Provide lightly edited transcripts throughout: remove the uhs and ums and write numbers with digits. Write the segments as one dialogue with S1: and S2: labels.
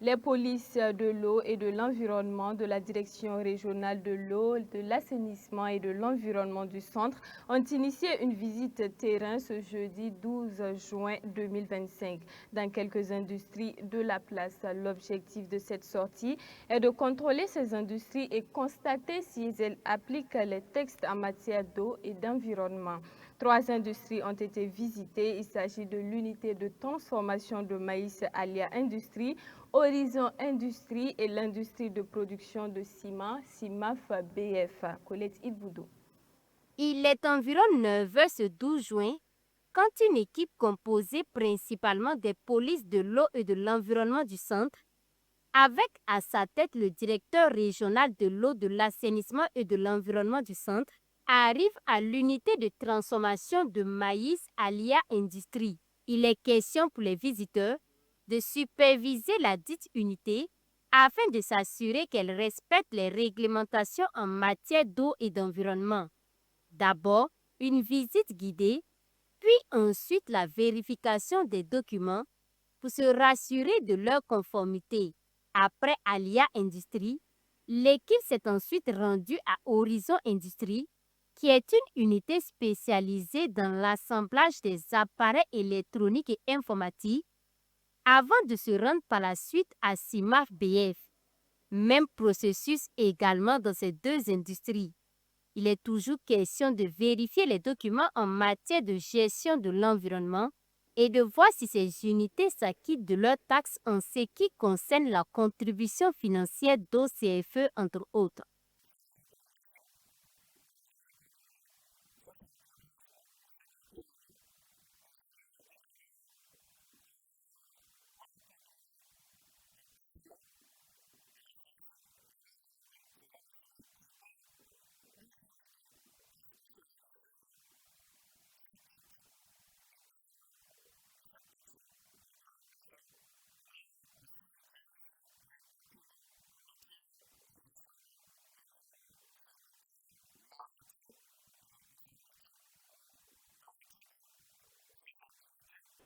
S1: Les polices de l'eau et de l'environnement de la Direction régionale de l'eau, de l'assainissement et de l'environnement du centre ont initié une visite terrain ce jeudi 12 juin 2025 dans quelques industries de la place. L'objectif de cette sortie est de contrôler ces industries et constater si elles appliquent les textes en matière d'eau et d'environnement. 3 industries ont été visitées. Il s'agit de l'unité de transformation de maïs Alia Industrie, Horizon Industrie et l'industrie de production de ciment, CIMAF BF. Colette Idboudou.
S2: Il est environ 9 heures ce 12 juin quand une équipe composée principalement des polices de l'eau et de l'environnement du centre, avec à sa tête le directeur régional de l'eau, de l'assainissement et de l'environnement du centre, arrive à l'unité de transformation de maïs Alia Industrie. Il est question pour les visiteurs de superviser la dite unité afin de s'assurer qu'elle respecte les réglementations en matière d'eau et d'environnement. D'abord, une visite guidée, puis ensuite la vérification des documents pour se rassurer de leur conformité. Après Alia Industrie, l'équipe s'est ensuite rendue à Horizon Industrie, qui est une unité spécialisée dans l'assemblage des appareils électroniques et informatiques, avant de se rendre par la suite à CIMAF BF. Même processus également dans ces deux industries. Il est toujours question de vérifier les documents en matière de gestion de l'environnement et de voir si ces unités s'acquittent de leurs taxes en ce qui concerne la contribution financière d'OCFE, entre autres.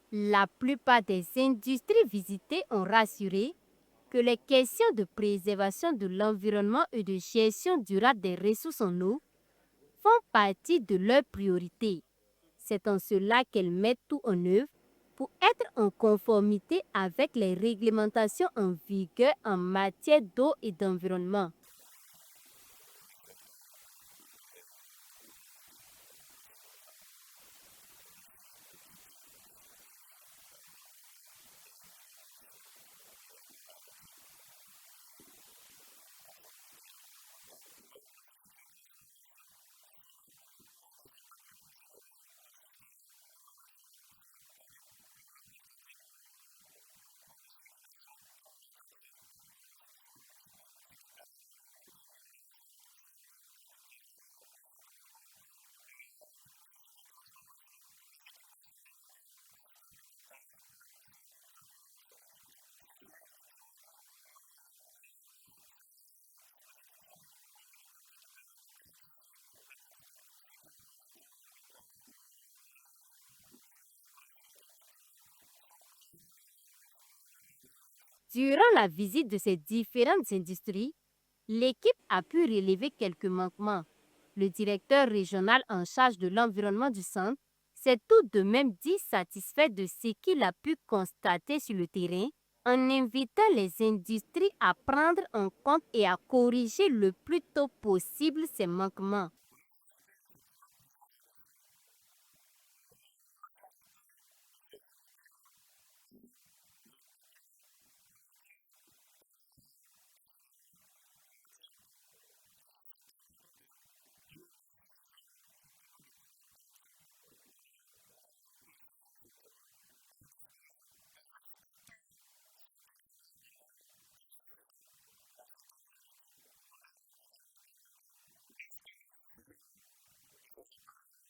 S2: La plupart des industries visitées ont rassuré que les questions de préservation de l'environnement et de gestion durable des ressources en eau font partie de leurs priorités. C'est en cela qu'elles mettent tout en œuvre pour être en conformité avec les réglementations en vigueur en matière d'eau et d'environnement. Durant la visite de ces différentes industries, l'équipe a pu relever quelques manquements. Le directeur régional en charge de l'environnement du centre s'est tout de même dit satisfait de ce qu'il a pu constater sur le terrain en invitant les industries à prendre en compte et à corriger le plus tôt possible ces manquements.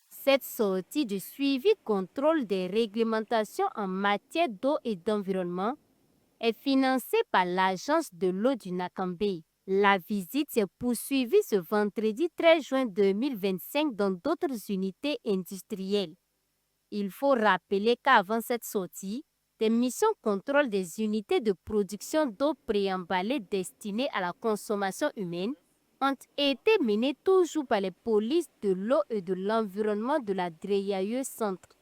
S2: Cette sortie de suivi contrôle des réglementations en matière d'eau et d'environnement est financée par l'Agence de l'eau du Nakambé. La visite s'est poursuivie ce vendredi 13 juin 2025 dans d'autres unités industrielles. Il faut rappeler qu'avant cette sortie, Des missions contrôle des unités de production d'eau préemballée destinées à la consommation humaine ont été menées toujours par les polices de l'eau et de l'environnement de la DREAE Centre.